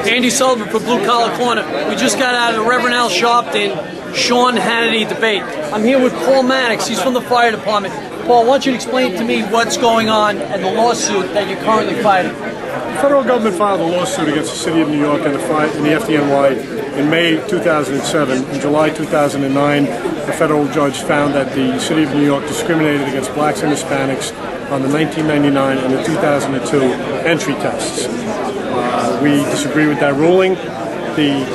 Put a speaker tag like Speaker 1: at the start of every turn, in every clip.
Speaker 1: Andy Sullivan for Blue Collar Corner. We just got out of the Reverend Al Sharpton, Sean Hannity debate. I'm here with Paul Mannix. He's from the fire department. Paul, I want you to explain to me what's going on and the lawsuit that you're currently fighting.
Speaker 2: The federal government filed a lawsuit against the city of New York and the FDNY in May 2007. In July 2009, a federal judge found that the city of New York discriminated against blacks and Hispanics on the 1999 and the 2002 entry tests. We disagree with that ruling. The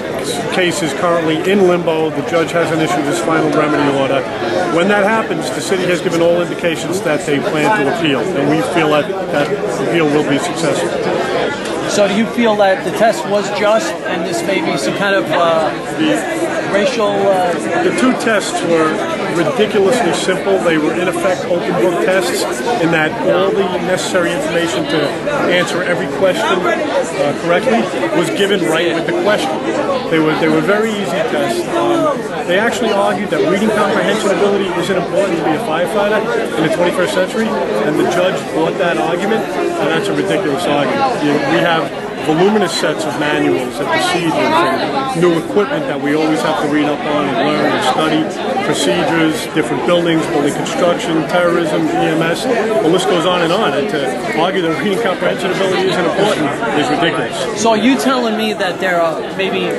Speaker 2: case is currently in limbo. The judge hasn't issued his final remedy order. When that happens, the city has given all indications that they plan to appeal, and we feel that that appeal will be successful.
Speaker 1: So do you feel that the test was just, and this may be some kind of racial...
Speaker 2: The two tests were ridiculously simple. They were in effect open book tests in that all the necessary information to answer every question correctly was given right with the question. They were very easy tests. They actually argued that reading comprehension ability isn't important to be a firefighter in the 21st century, and the judge bought that argument, and that's a ridiculous argument. We have voluminous sets of manuals and procedures and new equipment that we always have to read up on and learn and study, procedures, different buildings, building construction, terrorism, EMS, the list goes on. And to argue that reading comprehension ability isn't important is ridiculous.
Speaker 1: So are you telling me that there are maybe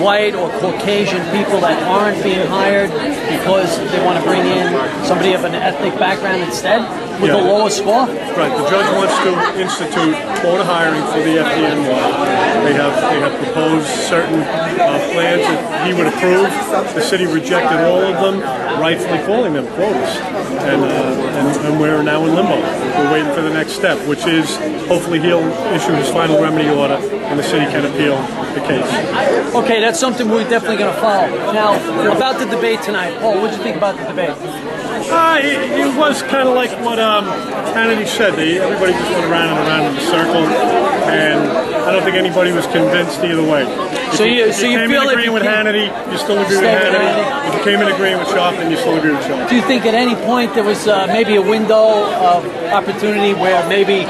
Speaker 1: white or Caucasian people that aren't being hired because they want to bring in somebody of an ethnic background instead with a lower score?
Speaker 2: Right. The judge wants to institute quota hiring for the FDNY. They have proposed certain plans that he would approve. The city rejected all of them, rightfully calling them quotas. And we're now in limbo. We're waiting for the next step, which is hopefully he'll issue his final remedy order and the city can appeal the case.
Speaker 1: Okay, that's something we're definitely going to follow. Now, about the debate tonight, Paul, what did you think about the debate?
Speaker 2: It was kind of like what Hannity said. Everybody just went around and around in a circle, and I don't think anybody was convinced either way.
Speaker 1: So you
Speaker 2: came in agreeing with Hannity, you still agree with Hannity. If you came in agreeing with Sharpton, you still agree with Sharpton.
Speaker 1: Do you think at any point there was maybe a window of opportunity where maybe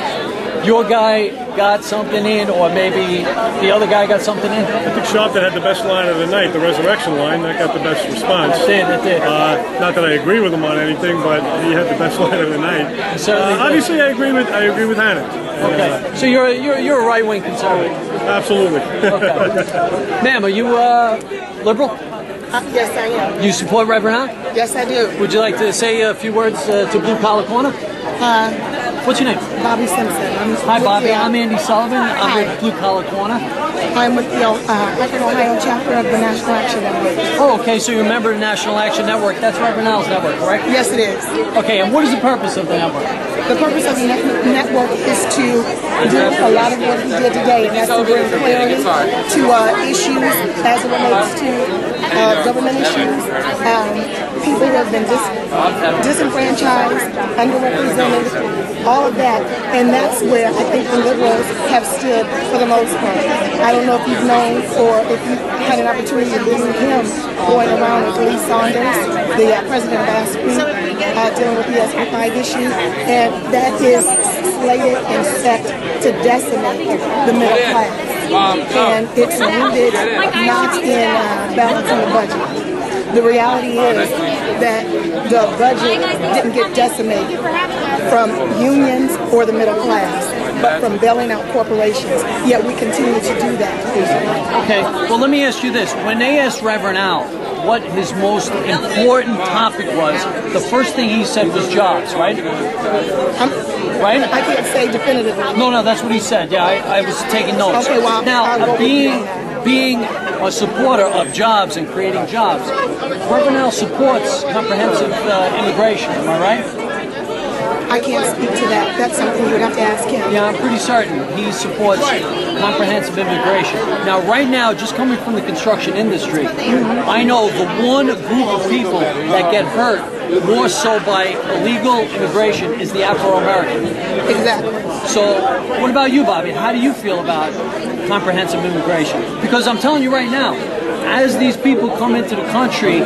Speaker 1: your guy got something in, or maybe the other guy got something in?
Speaker 2: I think Sharpton had the best line of the night, the resurrection line. That got the best response.
Speaker 1: It did.
Speaker 2: Not that I agree with him on anything, but he had the best line of the night. Obviously, I agree with Hannity.
Speaker 1: Okay, so you're a right-wing conservative.
Speaker 2: Absolutely.
Speaker 1: Okay. Ma'am, are you liberal?
Speaker 3: Yes, I am.
Speaker 1: You support Reverend Al?
Speaker 3: Yes, I do.
Speaker 1: Would you like to say a few words to Blue Collar Corner? What's your name?
Speaker 3: Bobbi Simpson.
Speaker 1: Hi, Bobbi. I'm Andy Sullivan. I'm with Blue Collar Corner.
Speaker 3: I'm with the Ohio chapter of the National Action Network.
Speaker 1: Oh, okay. So you're a member of the National Action Network. That's Reverend Al's network, correct?
Speaker 3: Yes, it is.
Speaker 1: Okay, and what is the purpose of the network?
Speaker 3: The purpose of the network is to do a lot of what we did today, and that's to bring clarity to issues as it relates to government issues, people who have been disenfranchised, underrepresented, all of that. And that's where I think the liberals have stood for the most part. I don't know if you've known or if you had an opportunity to visit him going around with Lee Saunders, the president of ASPE, dealing with the SB5 issue, and that is slated and set to decimate the middle class. And it's rooted not in balancing the budget. The reality is that the budget didn't get decimated from unions or the middle class, but from bailing out corporations. Yet we continue to do that.
Speaker 1: Okay, well let me ask you this. When they asked Reverend Al what his most important topic was, the first thing he said was jobs, right? Right?
Speaker 3: I can't say definitively.
Speaker 1: No, that's what he said. Yeah, I was taking notes.
Speaker 3: Okay, well,
Speaker 1: now, being a supporter of jobs and creating jobs, Reverend Al supports comprehensive immigration, am I right?
Speaker 3: I can't speak to that. That's something you would have to ask him.
Speaker 1: Yeah, I'm pretty certain he supports comprehensive immigration. Now, right now, just coming from the construction industry, I know the one group of people that get hurt more so by illegal immigration is the Afro-American.
Speaker 3: Exactly.
Speaker 1: So, what about you, Bobbi? How do you feel about comprehensive immigration? Because I'm telling you right now, as these people come into the country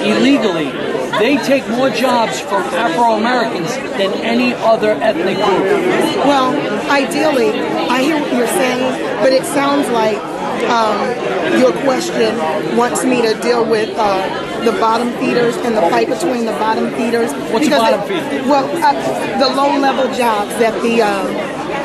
Speaker 1: illegally, they take more jobs from Afro-Americans than any other ethnic group.
Speaker 3: Well, ideally, I hear what you're saying, but it sounds like your question wants me to deal with the bottom feeders and the fight between the bottom feeders.
Speaker 1: What's a bottom feeder?
Speaker 3: Well, the low-level jobs that the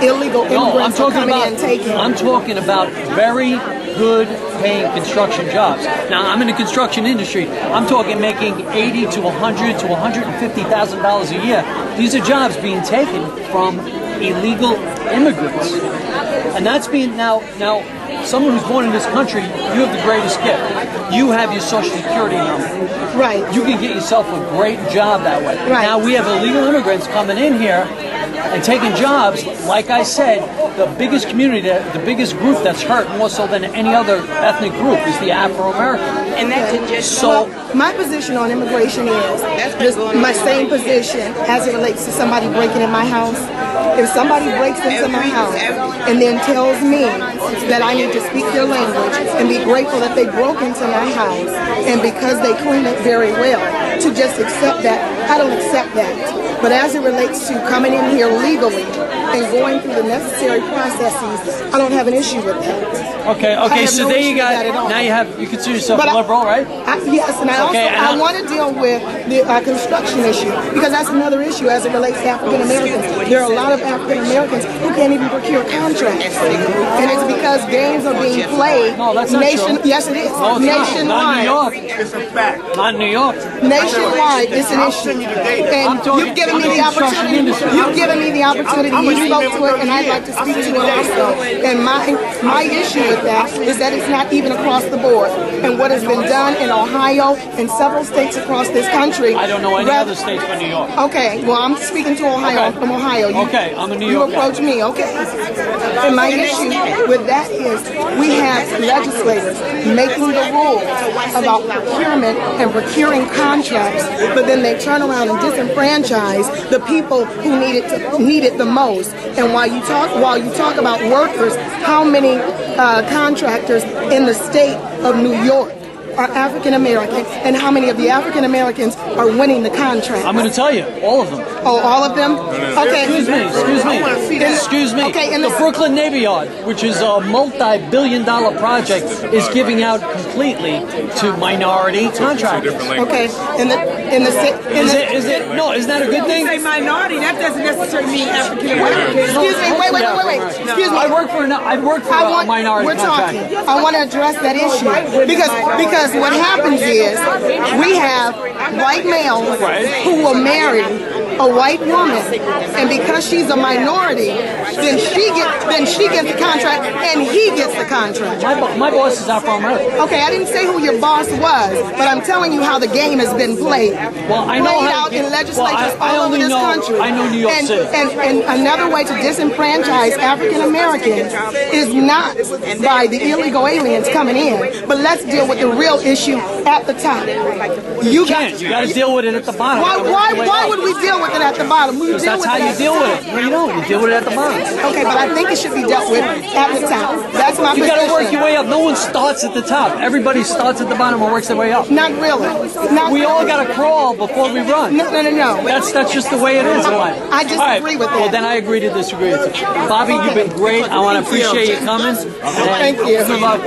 Speaker 3: illegal immigrants are coming in and taking.
Speaker 1: I'm talking about very good paying construction jobs. Now, I'm in the construction industry. I'm talking making $80,000 to $100,000 to $150,000 a year. These are jobs being taken from illegal immigrants. And that's being now someone who's born in this country, you have the greatest gift. You have your Social Security number.
Speaker 3: Right.
Speaker 1: You can get yourself a great job that way.
Speaker 3: Right.
Speaker 1: Now we have illegal immigrants coming in here and taking jobs. Like I said, the biggest community, the biggest group that's hurt more so than any other ethnic group is the Afro-American.
Speaker 4: And that can just
Speaker 3: well, my position on immigration is my same position as it relates to somebody breaking in my house. If somebody breaks into my house and then tells me that I need to speak their language and be grateful that they broke into my house and because they clean it very well, to just accept that, I don't accept that. But as it relates to coming in here legally and going through the necessary processes, I don't have an issue with that.
Speaker 1: Okay, so there you got. Now you consider yourself a liberal, right?
Speaker 3: Yes, and I want to deal with the construction issue because that's another issue as it relates to African Americans. There are a lot of African Americans who can't even procure contracts, and it's because games are being played.
Speaker 1: No, that's not true.
Speaker 3: Yes, it is.
Speaker 1: No, it's
Speaker 3: nationwide.
Speaker 1: Not in New York.
Speaker 5: It's a fact.
Speaker 1: Not in New York.
Speaker 3: Nationwide, it's an issue. And you've given me the opportunity. You've given me the opportunity. You spoke to it, and I'd like to speak to it also. And my issue with that is that it's not even across the board. And what has been done in Ohio and several states across this country.
Speaker 1: I don't know any other states but New York.
Speaker 3: Okay, well, I'm speaking to Ohio. I'm from Ohio.
Speaker 1: I'm a New York.
Speaker 3: You approach me, okay. And my issue with that is we have legislators making the rules about procurement and procuring contracts, but then they turn around and disenfranchise the people who need it the most. And while you talk about workers, how many contractors in the state of New York are African American, and how many of the African Americans are winning the contract?
Speaker 1: I'm going to tell you, all of them.
Speaker 3: Oh, all of them? Okay.
Speaker 1: Excuse me.
Speaker 3: Okay,
Speaker 1: the Brooklyn Navy Yard, which is a multi-billion-dollar project, is giving out completely to minority contractors.
Speaker 3: Okay. Isn't that a good thing?
Speaker 4: Say minority, that doesn't necessarily mean African American.
Speaker 3: Excuse me, wait. Excuse me.
Speaker 1: I work for a minority contractor.
Speaker 3: I want to address that issue because what happens is we have white males who will marry a white woman, and because she's a minority, then she gets the contract and he gets the contract.
Speaker 1: My boss is Afro-American.
Speaker 3: Okay, I didn't say who your boss was, but I'm telling you how the game has been played.
Speaker 1: Well, I know
Speaker 3: out in legislatures all over this country.
Speaker 1: I know New York City.
Speaker 3: And another way to disenfranchise African Americans is not by the illegal aliens coming in, but let's deal with the real issue at the top. You got
Speaker 1: to deal with it at the bottom.
Speaker 3: Why would we deal with it at the bottom?
Speaker 1: Because that's how you deal with it. No, you don't. You deal with it at the bottom.
Speaker 3: Okay, but I think it should be dealt with at the top. That's my position.
Speaker 1: You got to work your way up. No one starts at the top. Everybody starts at the bottom and works their way up.
Speaker 3: Not really.
Speaker 1: We all got to crawl before we run.
Speaker 3: No.
Speaker 1: That's just the way it is in life.
Speaker 3: I disagree with that.
Speaker 1: Well, then I agree to disagree with you. Bobbi, you've been great. I want to appreciate you coming.
Speaker 3: Thank you.
Speaker 1: Good luck.